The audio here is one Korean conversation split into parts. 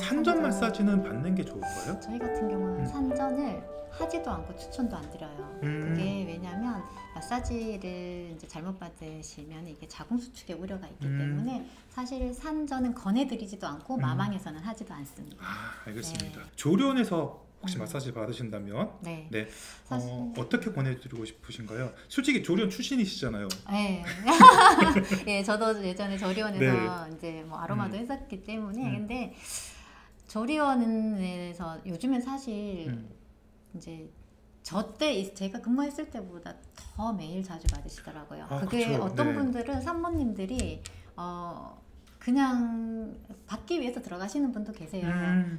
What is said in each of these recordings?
산전 마사지는 받는 게 좋은가요? 저희 같은 경우는 산전을 하지도 않고 추천도 안 드려요. 그게 왜냐면 마사지를 이제 잘못 받으시면 이게 자궁수축에 우려가 있기 때문에 사실 산전은 권해드리지도 않고 마망에서는 하지도 않습니다. 알겠습니다. 조리원에서 혹시 마사지 받으신다면 네. 사실 어떻게 권해드리고 싶으신가요? 솔직히 조리원 출신이시잖아요. 네. 예, 저도 예전에 조리원에서 이제 뭐 아로마도 했었기 때문에 근데 조리원에서 요즘엔 사실 이제 저때 제가 근무했을 때보다 더 매일 자주 받으시더라고요. 그게 그쵸. 어떤 분들은 산모님들이 그냥 받기 위해서 들어가시는 분도 계세요.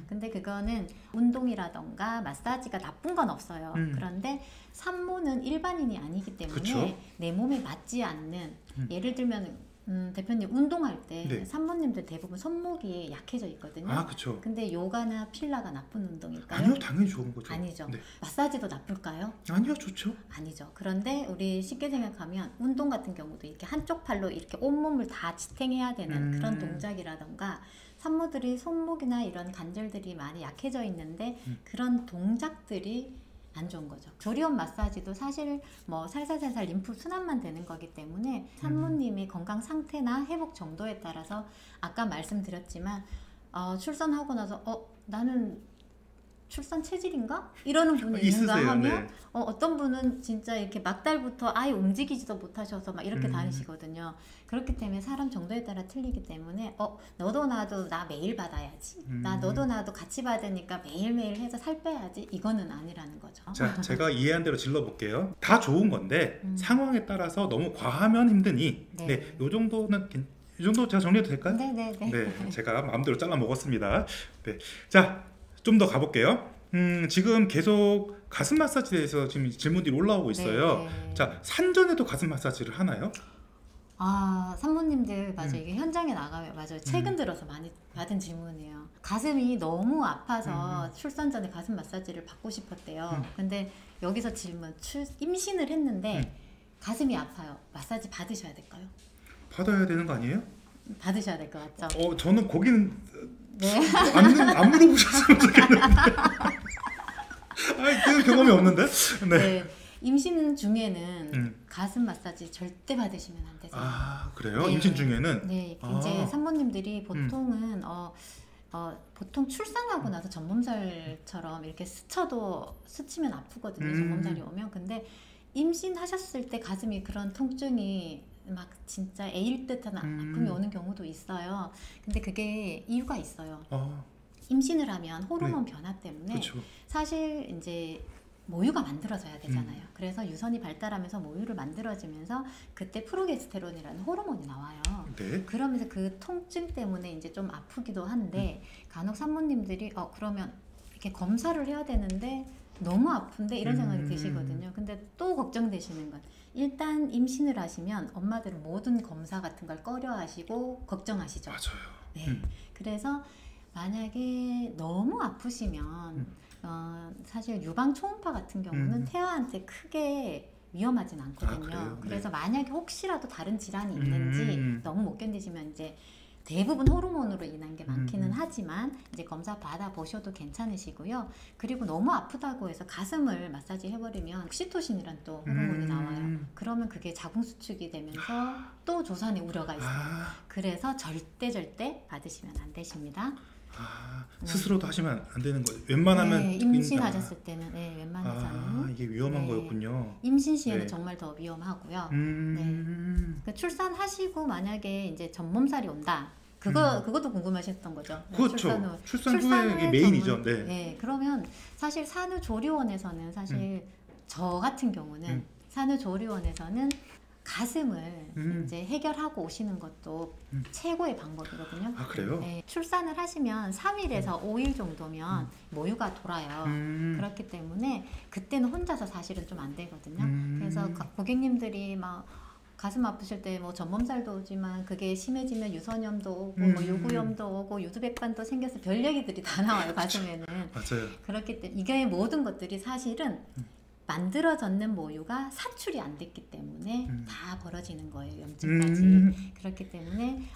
근데 그거는 운동이라던가 마사지가 나쁜 건 없어요. 그런데 산모는 일반인이 아니기 때문에 그쵸? 내 몸에 맞지 않는 예를 들면 대표님 운동할 때 산모님들 대부분 손목이 약해져 있거든요. 그쵸. 근데 요가나 필라가 나쁜 운동일까요? 아니요, 당연히 좋은 거죠. 아니죠. 마사지도 나쁠까요? 아니요, 좋죠. 아니죠. 그런데 우리 쉽게 생각하면 운동 같은 경우도 이렇게 한쪽 팔로 이렇게 온몸을 다 지탱해야 되는 그런 동작이라던가 산모들이 손목이나 이런 관절들이 많이 약해져 있는데 그런 동작들이 안 좋은 거죠. 조리원 마사지도 사실 뭐 살살살살 림프 순환만 되는 거기 때문에 산모님의 건강 상태나 회복 정도에 따라서 아까 말씀드렸지만 출산하고 나서 나는 출산 체질인가? 이러는 분이 있는가 하면 어떤 분은 진짜 이렇게 막달부터 아예 움직이지도 못하셔서 막 이렇게 다니시거든요. 그렇기 때문에 사람 정도에 따라 틀리기 때문에 너도 나도 나 매일 받아야지. 너도 나도 같이 받으니까 매일매일 해서 살 빼야지. 이거는 아니라는 거죠. 자, 제가 이해한 대로 질러볼게요. 다 좋은 건데 상황에 따라서 너무 과하면 힘드니 요 정도는 이 정도 제가 정리해도 될까요? 네, 제가 마음대로 잘라 먹었습니다. 자, 좀 더 가볼게요. 지금 계속 가슴 마사지에 대해서 지금 질문들이 올라오고 있어요. 자, 산전에도 가슴 마사지를 하나요? 산모님들 맞아요. 이게 현장에 나가면 맞아요. 최근 들어서 많이 받은 질문이에요. 가슴이 너무 아파서 출산 전에 가슴 마사지를 받고 싶었대요. 근데 여기서 질문, 임신을 했는데 가슴이 아파요. 마사지 받으셔야 될까요? 받아야 되는 거 아니에요? 받으셔야 될 것 같죠? 저는 거기는 안 물어보셨으면 좋겠는데. 그런 경험이 없는데? 임신 중에는 가슴 마사지 절대 받으시면 안 되세요. 그래요? 임신 중에는? 이제 산모님들이 보통은 보통 출산하고 나서 전몸살처럼 이렇게 스치면 아프거든요. 전몸살이 오면. 근데 임신하셨을 때 가슴이 그런 통증이 막 진짜 애일 듯한 아픔이 오는 경우도 있어요. 근데 그게 이유가 있어요. 임신을 하면 호르몬 변화 때문에 사실 이제 모유가 만들어져야 되잖아요. 그래서 유선이 발달하면서 모유를 만들어지면서 그때 프로게스테론이라는 호르몬이 나와요. 그러면서 그 통증 때문에 이제 좀 아프기도 한데 간혹 산모님들이 그러면 이렇게 검사를 해야 되는데 너무 아픈데 이런 생각이 드시거든요. 근데 또 걱정되시는 건 일단 임신을 하시면 엄마들은 모든 검사 같은 걸 꺼려 하시고 걱정하시죠. 맞아요. 그래서 만약에 너무 아프시면 사실 유방 초음파 같은 경우는 태아한테 크게 위험하진 않거든요. 그래서 만약에 혹시라도 다른 질환이 있는지 너무 못 견디시면 이제 대부분 호르몬으로 인한 게 많기는 하지만 이제 검사 받아보셔도 괜찮으시고요. 그리고 너무 아프다고 해서 가슴을 마사지 해버리면 옥시토신이란 또 호르몬이 나와요. 그러면 그게 자궁수축이 되면서 또 조산의 우려가 있어요. 그래서 절대 받으시면 안 되십니다. 스스로도 하시면 안 되는 거예요? 웬만하면 임신하셨을 때는 웬만해서는 이게 위험한 거였군요. 임신 시에는 정말 더 위험하고요. 그 출산하시고 만약에 이제 전몸살이 온다. 그것도 궁금하셨던 거죠. 그렇죠. 출산 후에 이게 메인이죠. 그러면 사실 산후조리원에서는 사실 저 같은 경우는 산후조리원에서는 가슴을 이제 해결하고 오시는 것도 최고의 방법이거든요. 그래요? 출산을 하시면 3일에서 5일 정도면 모유가 돌아요. 그렇기 때문에 그때는 혼자서 사실은 좀 안 되거든요. 그래서 고객님들이 막 가슴 아프실 때 뭐 전몸살도 오지만 그게 심해지면 유선염도 오고 뭐 요구염도 오고 유두백반도 생겨서 별 얘기들이 다 나와요. 가슴에는. 맞아요. 그렇기 때문에 이게 모든 것들이 사실은 만들어졌는 모유가 사출이 안 됐기 때문에 다 벌어지는 거예요. 염증까지. 그렇기 때문에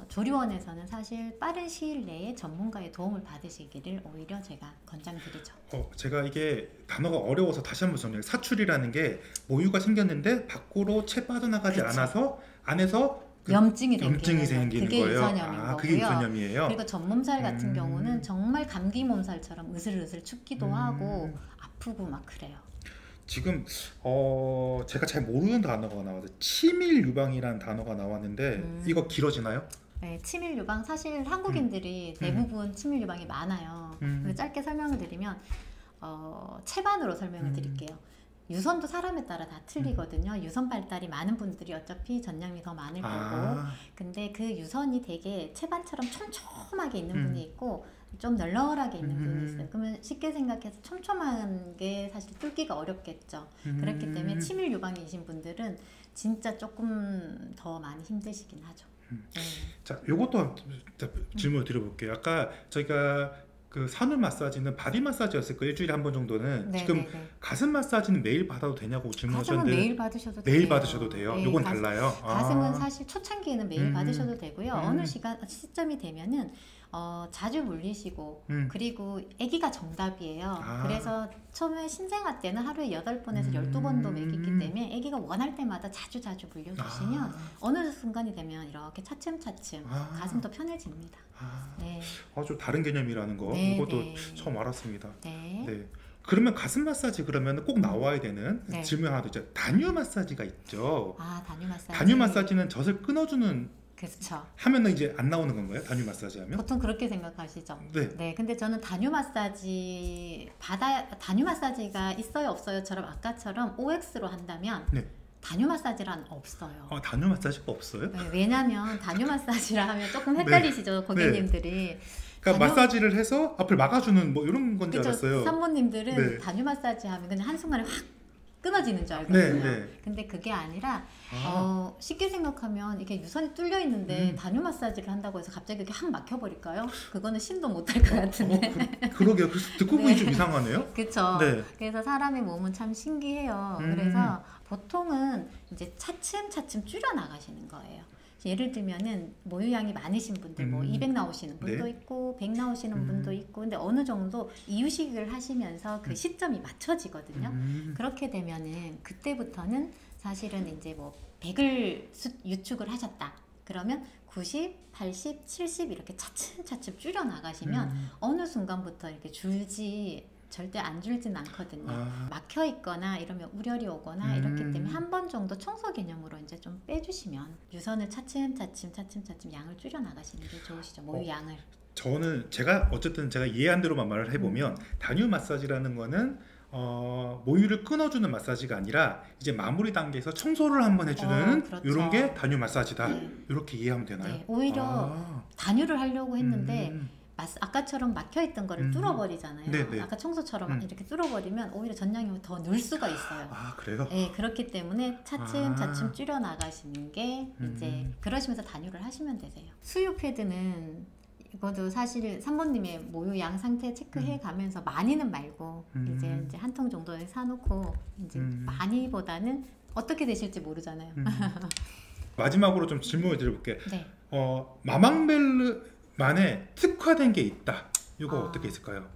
조리원에서는 사실 빠른 시일 내에 전문가의 도움을 받으시기를 오히려 제가 권장드리죠. 제가 이게 단어가 어려워서 다시 한번 정리해요. 사출이라는 게 모유가 생겼는데 밖으로 채 빠져나가지 그렇죠. 않아서 안에서 염증이 생기는 그게 거예요. 유선염인 거고요. 그게 유선염이에요. 그리고 전몸살 같은 경우는 정말 감기 몸살처럼 으슬으슬 춥기도 하고 아프고 막 그래요. 지금 제가 잘 모르는 단어가 나와서 치밀 유방이라는 단어가 나왔는데 이거 길어지나요? 네, 치밀 유방 사실 한국인들이 대부분 치밀 유방이 많아요. 그래서 짧게 설명을 드리면 체반으로 설명을 드릴게요. 유선도 사람에 따라 다 틀리거든요. 유선 발달이 많은 분들이 어차피 전량이 더 많을 거고, 근데 그 유선이 되게 채반처럼 촘촘하게 있는 분이 있고 좀 널널하게 있는 분이 있어요. 그러면 쉽게 생각해서 촘촘한 게 사실 뚫기가 어렵겠죠. 그렇기 때문에 치밀 유방이신 분들은 진짜 조금 더 많이 힘드시긴 하죠. 네. 자, 요것도 질문을 드려볼게요. 아까 저희가 그 산후 마사지는 바디 마사지였을 거예요. 일주일에 한 번 정도는. 지금 가슴 마사지는 매일 받아도 되냐고 질문하셨는데 가슴은 매일 받으셔도 매일 돼요. 받으셔도 돼요. 네, 요건 달라요. 가슴은 사실 초창기에는 매일 받으셔도 되고요. 어느 시점이 되면은 자주 물리시고 그리고 아기가 정답이에요. 그래서 처음에 신생아 때는 하루에 8번에서 12번도 먹이기 때문에 아기가 원할 때마다 자주 물려주시면 어느 순간이 되면 이렇게 차츰차츰 가슴도 편해집니다. 네. 좀 다른 개념이라는 거 이것도 처음 알았습니다. 네. 네. 그러면 가슴 마사지 그러면 꼭 나와야 되는 질문 하나 더 있죠. 단유 마사지가 있죠. 단유 마사지. 단유 마사지는 젖을 끊어주는 그렇죠. 하면은 이제 안 나오는 건가요? 단유 마사지 하면? 보통 그렇게 생각하시죠. 네. 근데 저는 단유 마사지가 있어요 없어요처럼 아까처럼 OX로 한다면 단유 마사지란 없어요. 단유 마사지가 없어요? 네, 왜냐면 단유 마사지라 하면 조금 헷갈리시죠 고객님들이. 그러니까 마사지를 해서 앞을 막아주는 뭐 이런 건 줄 알았어요. 산모님들은 단유 마사지 하면 그냥 한순간에 확 끊어지는 줄 알거든요. 근데 그게 아니라 쉽게 생각하면 이게 유선이 뚫려 있는데 단유 마사지를 한다고 해서 갑자기 이렇게 확 막혀버릴까요? 그거는 신도 못 할 것 같은데. 그러게요. 그래서 듣고 보니 좀 이상하네요. 그렇죠. 그래서 사람의 몸은 참 신기해요. 그래서 보통은 이제 차츰차츰 줄여 나가시는 거예요. 예를 들면은 모유양이 많으신 분들 뭐 200 나오시는 분도 있고 100 나오시는 분도 있고 근데 어느 정도 이유식을 하시면서 그 시점이 맞춰지거든요. 그렇게 되면은 그때부터는 사실은 이제 뭐 100을 유축을 하셨다. 그러면 90, 80, 70 이렇게 차츰차츰 줄여 나가시면 어느 순간부터 이렇게 줄지 절대 안 줄진 않거든요. 막혀 있거나 이러면 우려리 오거나 이렇기 때문에 한 번 정도 청소 개념으로 이제 좀 빼주시면 유선을 차츰차츰 양을 줄여 나가시는 게 좋으시죠. 모유 양을. 제가 어쨌든 제가 이해한 대로만 말을 해보면 단유 마사지라는 거는 모유를 끊어주는 마사지가 아니라 이제 마무리 단계에서 청소를 한번 해주는 그렇죠. 이런 게 단유 마사지다. 이렇게 이해하면 되나요? 네, 오히려 단유를 하려고 했는데 아까처럼 막혀있던 거를 뚫어버리잖아요. 아까 청소처럼 이렇게 뚫어버리면 오히려 전량이 더 늘 수가 있어요. 그래요? 네, 그렇기 때문에 차츰차츰 줄여 나가시는 게 이제 그러시면서 단유를 하시면 되세요. 수유 패드는 이것도 사실 산모님의 모유 양 상태 체크해 가면서 많이는 말고 이제 한 통 정도 사놓고 이제 많이보다는 어떻게 되실지 모르잖아요. 마지막으로 좀 질문을 드려볼게요. 마망벨만의 특화된 게 있다. 이거 어떻게 있을까요?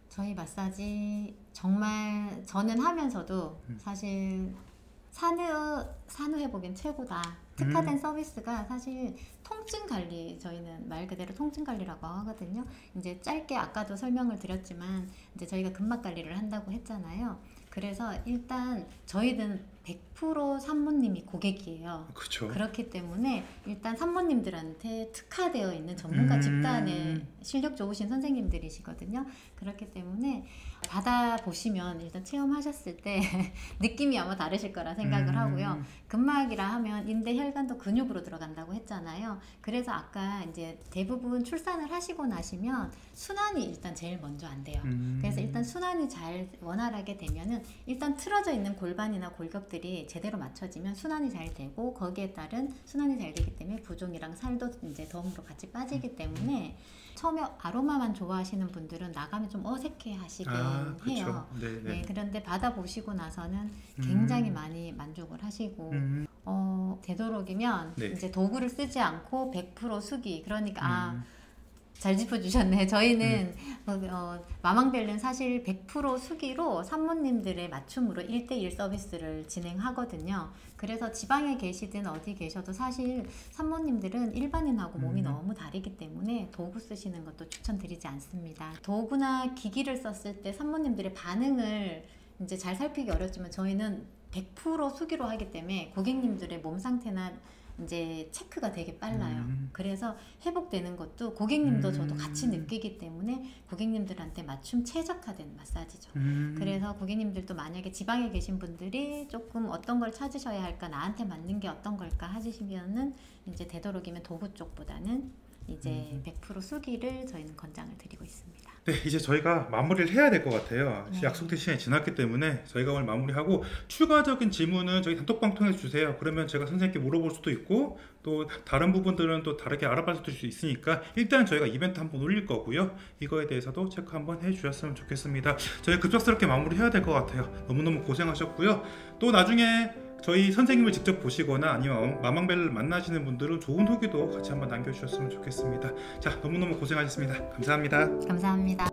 저희 마사지 정말 저는 하면서도 사실 산후 회복엔 최고다. 특화된 서비스가 사실 통증 관리, 저희는 말 그대로 통증 관리라고 하거든요. 이제 짧게 아까도 설명을 드렸지만 이제 저희가 근막 관리를 한다고 했잖아요. 그래서 일단 저희는 100% 산모님이 고객이에요. 그렇죠. 그렇기 때문에 일단 산모님들한테 특화되어 있는 전문가 집단의 실력 좋으신 선생님들이시거든요. 그렇기 때문에 받아보시면 일단 체험하셨을 때 느낌이 아마 다르실 거라 생각을 하고요. 근막이라 하면 인대 혈관도 근육으로 들어간다고 했잖아요. 그래서 아까 이제 대부분 출산을 하시고 나시면 순환이 일단 제일 먼저 안 돼요. 그래서 일단 순환이 잘 원활하게 되면은 일단 틀어져 있는 골반이나 골격들이 제대로 맞춰지면 순환이 잘 되고 거기에 따른 순환이 잘 되기 때문에 부종이랑 살도 이제 덤으로 같이 빠지기 때문에 처음에 아로마만 좋아하시는 분들은 나가면 좀 어색해 하시게 해요. 네네. 네, 그런데 받아보시고 나서는 굉장히 많이 만족을 하시고 되도록이면 네. 이제 도구를 쓰지 않고 100% 수기. 그러니까 잘 짚어주셨네. 저희는 마망벨은 사실 100% 수기로 산모님들의 맞춤으로 1대1 서비스를 진행하거든요. 그래서 지방에 계시든 어디 계셔도 사실 산모님들은 일반인하고 몸이 너무 다르기 때문에 도구 쓰시는 것도 추천드리지 않습니다. 도구나 기기를 썼을 때 산모님들의 반응을 이제 잘 살피기 어렵지만 저희는 100% 수기로 하기 때문에 고객님들의 몸 상태나 이제 체크가 되게 빨라요. 그래서 회복되는 것도 고객님도 저도 같이 느끼기 때문에 고객님들한테 맞춤 최적화된 마사지죠. 그래서 고객님들도 만약에 지방에 계신 분들이 조금 어떤 걸 찾으셔야 할까, 나한테 맞는 게 어떤 걸까 하시면은 이제 되도록이면 도구 쪽보다는 이제 100% 수기를 저희는 권장을 드리고 있습니다. 네, 이제 저희가 마무리를 해야 될 것 같아요. 네. 약속된 시간이 지났기 때문에 저희가 오늘 마무리하고 추가적인 질문은 저희 단톡방 통해서 주세요. 그러면 제가 선생님께 물어볼 수도 있고 또 다른 부분들은 또 다르게 알아볼 수도 있으니까 일단 저희가 이벤트 한번 올릴 거고요. 이거에 대해서도 체크 한번 해주셨으면 좋겠습니다. 저희 급작스럽게 마무리해야 될 것 같아요. 너무너무 고생하셨고요. 또 나중에 저희 선생님을 직접 보시거나 아니면 마망벨을 만나시는 분들은 좋은 후기도 같이 한번 남겨주셨으면 좋겠습니다. 자, 너무너무 고생하셨습니다. 감사합니다. 감사합니다.